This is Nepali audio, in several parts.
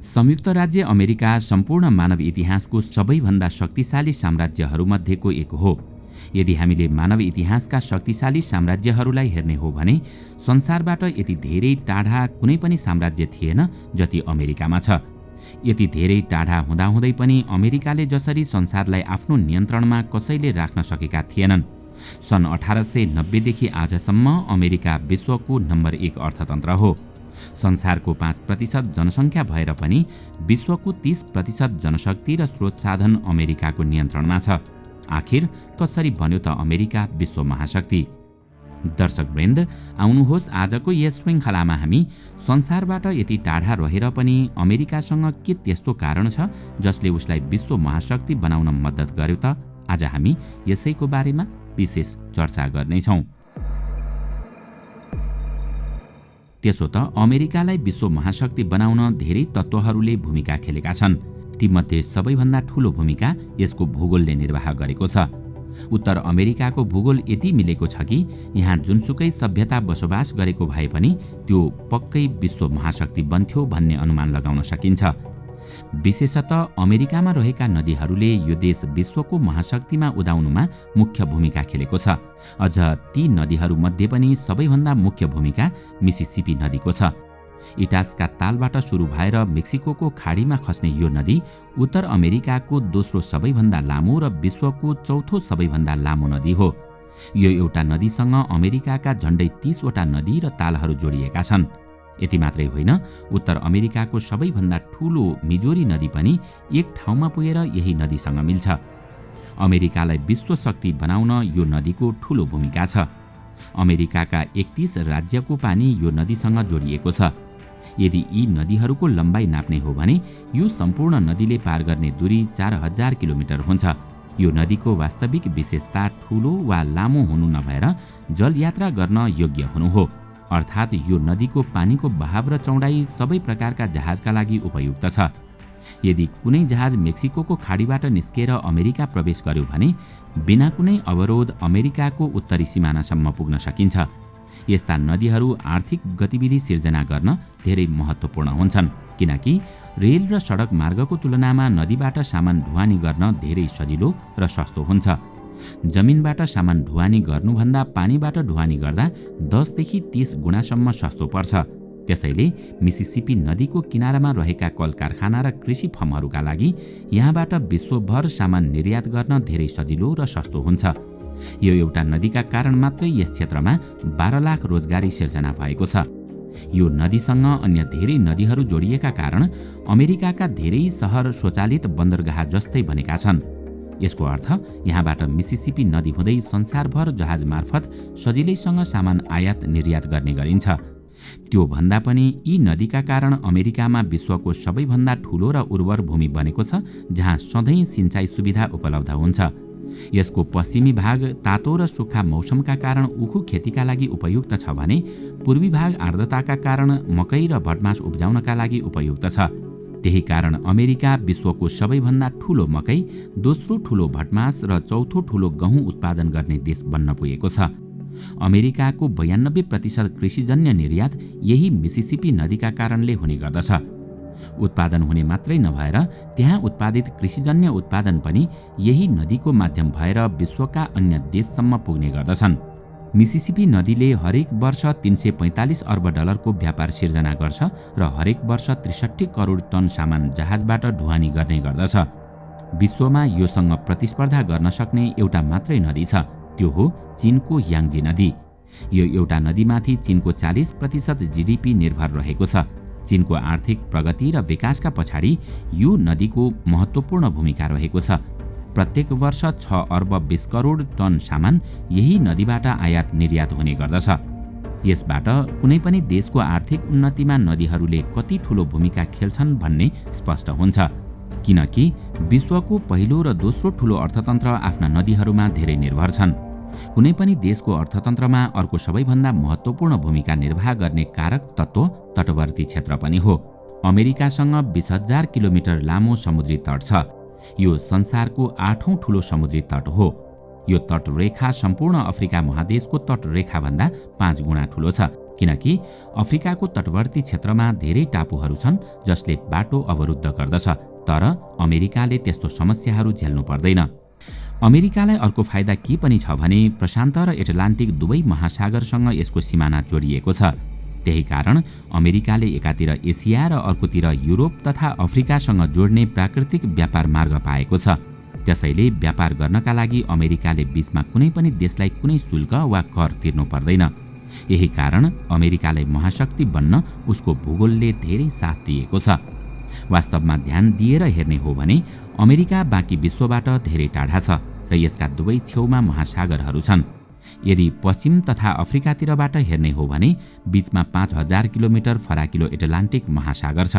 संयुक्त राज्य अमेरिका सम्पूर्ण मानव इतिहासको सबैभन्दा शक्तिशाली साम्राज्यहरूमध्येको एक हो। यदि हामीले मानव इतिहासका शक्तिशाली साम्राज्यहरूलाई हेर्ने हो भने संसारबाट यति धेरै टाढा कुनै पनि साम्राज्य थिएन जति अमेरिकामा छ। यति धेरै टाढा हुँदाहुँदै पनि अमेरिकाले जसरी संसारलाई आफ्नो नियन्त्रणमा कसैले राख्न सकेका थिएनन्। सन् 1890 देखि आजसम्म अमेरिका विश्वको नम्बर 1 अर्थतन्त्र हो। संसारको 5% जनसङ्ख्या भएर पनि विश्वको 30% जनशक्ति र स्रोत साधन अमेरिकाको नियन्त्रणमा छ। आखिर कसरी बन्यो त अमेरिका विश्व महाशक्ति? दर्शकवृन्द, आउनुहोस् आजको यस श्रृङ्खलामा हामी संसारबाट यति टाढा रहेर पनि अमेरिकासँग के त्यस्तो कारण छ जसले उसलाई विश्व महाशक्ति बनाउन मद्दत गर्यो त? आज हामी यसैको बारेमा विशेष चर्चा गर्नेछौँ। त्यसो त अमेरिकालाई विश्व महाशक्ति बनाउन धेरै तत्त्वहरूले भूमिका खेलेका छन्। तीमध्ये सबैभन्दा ठूलो भूमिका यसको भूगोलले निर्वाह गरेको छ। उत्तर अमेरिकाको भूगोल यति मिलेको छ कि यहाँ जुनसुकै सभ्यता बसोबास गरेको भए पनि त्यो पक्कै विश्व महाशक्ति बन्थ्यो भन्ने अनुमान लगाउन सकिन्छ। विशेषतः अमेरिकामा रहेका नदीहरूले यो देश विश्वको महाशक्तिमा उदाउनुमा मुख्य भूमिका खेलेको छ। अझ ती नदीहरूमध्ये पनि सबैभन्दा मुख्य भूमिका मिसिसिपी नदीको छ। इटासका तालबाट सुरु भएर मेक्सिकोको खाडीमा खस्ने यो नदी उत्तर अमेरिकाको दोस्रो सबैभन्दा लामो र विश्वको चौथो सबैभन्दा लामो नदी हो। यो एउटा नदीसँग अमेरिकाका झण्डै 30 वटा नदी र तालहरू जोडिएका छन्। यति मात्रै होइन, उत्तर अमेरिकाको सबैभन्दा ठूलो मिजोरी नदी पनि एक ठाउँमा पुगेर यही नदीसँग मिल्छ। अमेरिकालाई विश्व शक्ति बनाउन यो नदीको ठूलो भूमिका छ। अमेरिकाका 31 राज्यको पानी यो नदीसँग जोडिएको छ। यदि यी नदीहरूको लम्बाइ नाप्ने हो भने यो सम्पूर्ण नदीले पार गर्ने दूरी 4000 किलोमिटर हुन्छ। यो नदीको वास्तविक विशेषता ठूलो वा लामो हुनु नभएर जलयात्रा गर्न योग्य हुनु हो। अर्थात् यो नदीको पानीको बहाव र चौडाइ सबै प्रकारका जहाजका लागि उपयुक्त छ। यदि कुनै जहाज मेक्सिकोको खाडीबाट निस्केर अमेरिका प्रवेश गर्यो भने बिना कुनै अवरोध अमेरिकाको उत्तरी सिमानासम्म पुग्न सकिन्छ। यस्ता नदीहरू आर्थिक गतिविधि सिर्जना गर्न धेरै महत्त्वपूर्ण हुन्छन्, किनकि रेल र सडक मार्गको तुलनामा नदीबाट सामान ढुवानी गर्न धेरै सजिलो र सस्तो हुन्छ। जमिनबाट सामान ढुवानी गर्नुभन्दा पानीबाट ढुवानी गर्दा 10 देखि 30 गुणासम्म सस्तो पर्छ। त्यसैले मिसिसिपी नदीको किनारामा रहेका कल कारखाना र कृषि फर्महरूका लागि यहाँबाट विश्वभर सामान निर्यात गर्न धेरै सजिलो र सस्तो हुन्छ। यो एउटा नदीका कारण मात्रै यस क्षेत्रमा 12 लाख रोजगारी सिर्जना भएको छ। यो नदीसँग अन्य धेरै नदीहरू जोडिएका कारण अमेरिकाका धेरै सहर स्वचालित बन्दरगाह जस्तै बनेका छन्। यसको अर्थ यहाँबाट मिसिसिपी नदी हुँदै संसारभर जहाज मार्फत सजिलैसँग सामान आयात निर्यात गर्ने गरिन्छ। त्यो भन्दा पनि यी नदीका कारण अमेरिकामा विश्वको सबैभन्दा ठूलो र उर्वर भूमि बनेको छ, जहाँ सधैँ सिँचाइ सुविधा उपलब्ध हुन्छ। यसको पश्चिमी भाग तातो र सुक्खा मौसमका कारण उखु खेतीका लागि उपयुक्त छ भने पूर्वी भाग आर्द्रताका कारण मकै र भटमास उब्जाउनका लागि उपयुक्त छ। त्यही कारण अमेरिका विश्वको सबैभन्दा ठूलो मकै, दोस्रो ठूलो भटमास र चौथो ठूलो गहुँ उत्पादन गर्ने देश बन्न पुगेको छ। अमेरिकाको 92% कृषिजन्य निर्यात यही मिसिसिपी नदीका कारणले हुने गर्दछ। उत्पादन हुने मात्रै नभएर त्यहाँ उत्पादित कृषिजन्य उत्पादन पनि यही नदीको माध्यम भएर विश्वका अन्य देशसम्म पुग्ने गर्दछन्। मिसिसिपी नदीले हरेक वर्ष $345 अर्ब को व्यापार सिर्जना गर्छ र हरेक वर्ष 63 करोड टन सामान जहाजबाट ढुवानी गर्ने गर्दछ। विश्वमा योसँग प्रतिस्पर्धा गर्न सक्ने एउटा मात्रै नदी छ, त्यो हो चीनको याङ्जी नदी। यो एउटा नदीमाथि चीनको 40% जीडीपी निर्भर रहेको छ। चीनको आर्थिक प्रगति र विकासका पछाडि यो नदीको महत्त्वपूर्ण भूमिका रहेको छ। प्रत्येक वर्ष 6 अर्ब 20 करोड टन सामान यही नदीबाट आयात निर्यात हुने गर्दछ। यसबाट कुनै पनि देशको आर्थिक उन्नतिमा नदीहरूले कति ठूलो भूमिका खेल्छन् भन्ने स्पष्ट हुन्छ, किनकि विश्वको पहिलो र दोस्रो ठूलो अर्थतन्त्र आफ्ना नदीहरूमा धेरै निर्भर छन्। कुनै पनि देशको अर्थतन्त्रमा अर्को सबैभन्दा महत्त्वपूर्ण भूमिका निर्वाह गर्ने कारक तत्त्व तटवर्ती क्षेत्र पनि हो। अमेरिकासँग 20,000 किलोमिटर लामो समुद्री तट छ। यो संसारको 8औं ठूलो समुद्री तट हो। यो तटरेखा सम्पूर्ण अफ्रिका महादेशको तटरेखाभन्दा 5 गुणा ठूलो छ। किनकि अफ्रिकाको तटवर्ती क्षेत्रमा धेरै टापुहरू छन् जसले बाटो अवरुद्ध गर्दछ, तर अमेरिकाले त्यस्तो समस्याहरू झेल्नु पर्दैन। अमेरिकालाई अर्को फाइदा के पनि छ भने प्रशान्त र एटलान्टिक दुवै महासागरसँग यसको सिमाना जोडिएको छ। त्यही कारण अमेरिकाले एकातिर एसिया र अर्कोतिर युरोप तथा अफ्रिकासँग जोड्ने प्राकृतिक व्यापार मार्ग पाएको छ। त्यसैले व्यापार गर्नका लागि अमेरिकाले बीचमा कुनै पनि देशलाई कुनै शुल्क वा कर तिर्नु पर्दैन। यही कारण अमेरिकालाई महाशक्ति बन्न उसको भूगोलले धेरै साथ दिएको छ। वास्तवमा ध्यान दिएर हेर्ने हो भने अमेरिका बाँकी विश्वबाट धेरै टाढा छ र यसका दुवै छेउमा महासागरहरू छन्। यदि पश्चिम तथा अफ्रिकातिरबाट हेर्ने हो भने बीचमा 5000 किलोमिटर फराकिलो एटलान्टिक महासागर छ।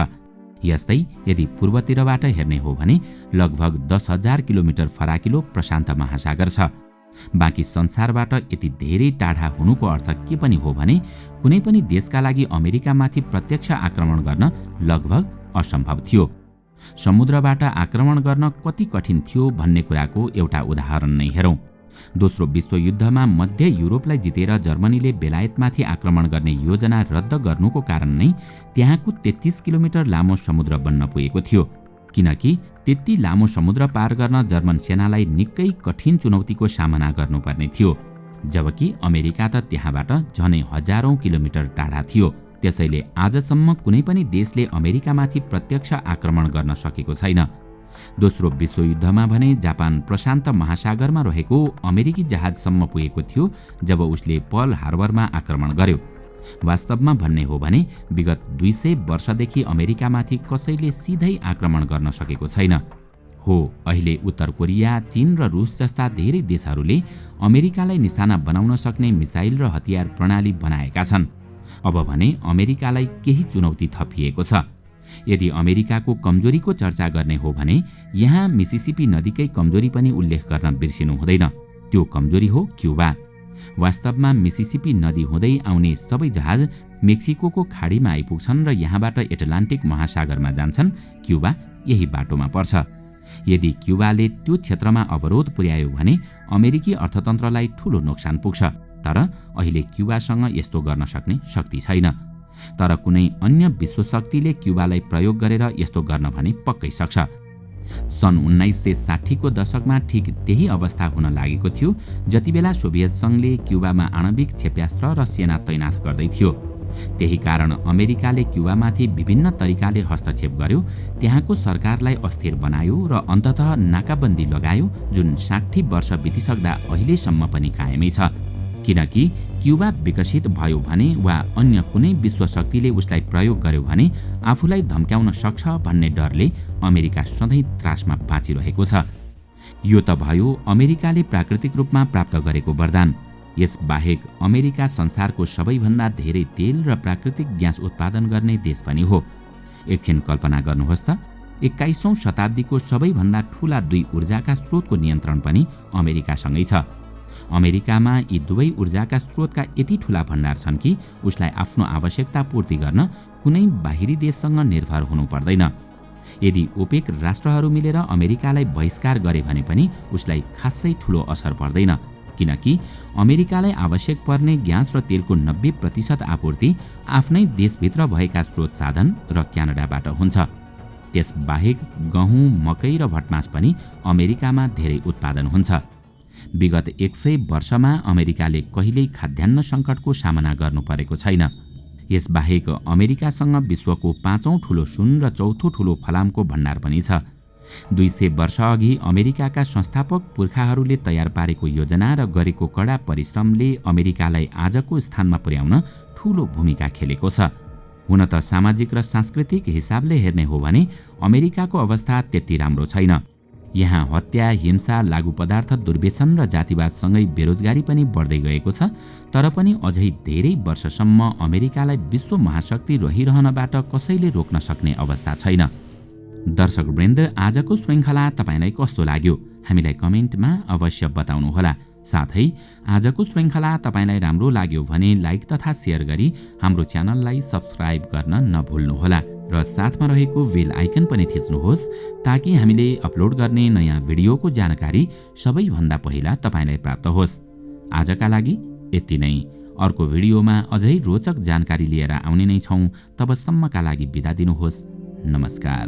यस्तै यदि पूर्वतिरबाट हेर्ने हो भने लगभग 10,000 किलोमिटर फराकिलो प्रशान्त महासागर छ। बाँकी संसारबाट यति धेरै टाढा हुनुको अर्थ के पनि हो भने कुनै पनि देशका लागि अमेरिकामाथि प्रत्यक्ष आक्रमण गर्न लगभग असम्भव थियो। समुद्रबाट आक्रमण गर्न कति कठिन थियो भन्ने कुराको एउटा उदाहरण नै हेरौँ। दोस्रो विश्वयुद्धमा मध्य युरोपलाई जितेर जर्मनीले बेलायतमाथि आक्रमण गर्ने योजना रद्द गर्नुको कारण नै त्यहाँको 33 किलोमिटर लामो समुद्र बन्न पुगेको थियो, किनकि त्यति लामो समुद्र पार गर्न जर्मन सेनालाई निकै कठिन चुनौतीको सामना गर्नुपर्ने थियो, जबकि अमेरिका त त्यहाँबाट झनै हजारौं किलोमिटर टाढा थियो। त्यसैले आजसम्म कुनै पनि देशले अमेरिकामाथि प्रत्यक्ष आक्रमण गर्न सकेको छैन। दोस्रो विश्वयुद्धमा भने जापान प्रशान्त महासागरमा रहेको अमेरिकी जहाजसम्म पुगेको थियो जब उसले पर्ल हार्बरमा आक्रमण गर्यो। वास्तवमा भन्ने हो भने विगत 200 वर्षदेखि अमेरिकामाथि कसैले सिधै आक्रमण गर्न सकेको छैन। हो, अहिले उत्तर कोरिया, चीन र रुस जस्ता धेरै देशहरूले अमेरिकालाई निशाना बनाउन सक्ने मिसाइल र हतियार प्रणाली बनाएका छन्। अब भने अमेरिकालाई केही चुनौती थपिएको छ। यदि अमेरिकाको कमजोरीको चर्चा गर्ने हो भने यहाँ मिसिसिपी नदीकै कमजोरी पनि उल्लेख गर्न बिर्सिनु हुँदैन। त्यो कमजोरी हो क्युबा। वास्तवमा मिसिसिपी नदी हुँदै आउने सबै जहाज मेक्सिकोको खाडीमा आइपुग्छन् र यहाँबाट एटलान्टिक महासागरमा जान्छन्। क्युबा यही बाटोमा पर्छ। यदि क्युबाले त्यो क्षेत्रमा अवरोध पुर्यायो भने अमेरिकी अर्थतन्त्रलाई ठूलो नोक्सान पुग्छ, तर अहिले क्युबासँग यस्तो गर्न सक्ने शक्ति छैन। तर कुनै अन्य विश्व शक्तिले क्युबालाई प्रयोग गरेर यस्तो गर्न भने पक्कै सक्छ। सन् 1960 को दशकमा ठिक त्यही अवस्था हुन लागेको थियो जति बेला सोभियत सङ्घले क्युबामा आणविक क्षेप्यास्त्र र सेना तैनाथ गर्दै थियो। त्यही कारण अमेरिकाले क्युबामाथि विभिन्न तरिकाले हस्तक्षेप गर्यो, त्यहाँको सरकारलाई अस्थिर बनायो र अन्ततः नाकाबन्दी लगायो, जुन 60 वर्ष बितिसक्दा अहिलेसम्म पनि कायमै छ। किनकि क्युबा विकसित भयो भने वा अन्य कुनै विश्व शक्तिले उसलाई प्रयोग गर्यो भने आफूलाई धम्क्याउन सक्छ भन्ने डरले अमेरिका सधैँ त्रासमा बाँचिरहेको छ। यो त भयो अमेरिकाले प्राकृतिक रूपमा प्राप्त गरेको वरदान। यस बाहेक अमेरिका संसारको सबैभन्दा धेरै तेल र प्राकृतिक ग्यास उत्पादन गर्ने देश पनि हो। एकछिन कल्पना गर्नुहोस् त, 21औं शताब्दीको सबैभन्दा ठूला 2 ऊर्जाका स्रोतको नियन्त्रण पनि अमेरिकासँगै छ। अमेरिकामा यी दुवै ऊर्जाका स्रोतका यति ठूला भण्डार छन् कि उसलाई आफ्नो आवश्यकता पूर्ति गर्न कुनै बाहिरी देशसँग निर्भर हुनु पर्दैन। यदि ओपेक राष्ट्रहरू मिलेर अमेरिकालाई बहिष्कार गरे भने पनि उसलाई खासै ठूलो असर पर्दैन, किनकि अमेरिकालाई आवश्यक पर्ने ग्यास र तेलको 90% आपूर्ति आफ्नै देशभित्र भएका स्रोत साधन र क्यानाडाबाट हुन्छ। त्यसबाहेक गहुँ, मकै र भटमास पनि अमेरिकामा धेरै उत्पादन हुन्छ। विगत 100 वर्षमा अमेरिकाले कहिल्यै खाद्यान्न सङ्कटको सामना गर्नु परेको छैन। यसबाहेक अमेरिकासँग विश्वको 5औं ठूलो सुन र 4थो ठूलो फलामको भण्डार पनि छ। 200 वर्ष अघि अमेरिकाका संस्थापक पुर्खाहरूले तयार पारेको योजना र गरेको कडा परिश्रमले अमेरिकालाई आजको स्थानमा पुर्याउन ठूलो भूमिका खेलेको छ। हुन त सामाजिक र सांस्कृतिक हिसाबले हेर्ने हो भने अमेरिकाको अवस्था त्यति राम्रो छैन। यहाँ हत्या, हिंसा, लागू पदार्थ दुर्व्यसन र जातिवादसँगै बेरोजगारी पनि बढ्दै गएको छ। तर पनि अझै धेरै वर्षसम्म अमेरिकालाई विश्व महाशक्ति रहिरहनबाट कसैले रोक्न सक्ने अवस्था छैन। दर्शकवृन्द, आजको श्रृङ्खला तपाईलाई कस्तो लाग्यो हामीलाई कमेन्टमा अवश्य बताउनुहोला। साथै आजको श्रृङ्खला तपाईलाई राम्रो लाग्यो भने लाइक तथा सेयर गरी हाम्रो च्यानललाई सब्स्क्राइब गर्न नभुल्नुहोला र साथमा रहेको बेल आइकन पनि थिच्नुहोस् ताकि हामीले अपलोड गर्ने नयाँ भिडियोको जानकारी सबैभन्दा पहिला तपाईलाई प्राप्त होस्। आजका लागि यति नै। अर्को भिडियोमा अझै रोचक जानकारी लिएर आउने नै छौँ। तबसम्मका लागि बिदा दिनुहोस्। नमस्कार।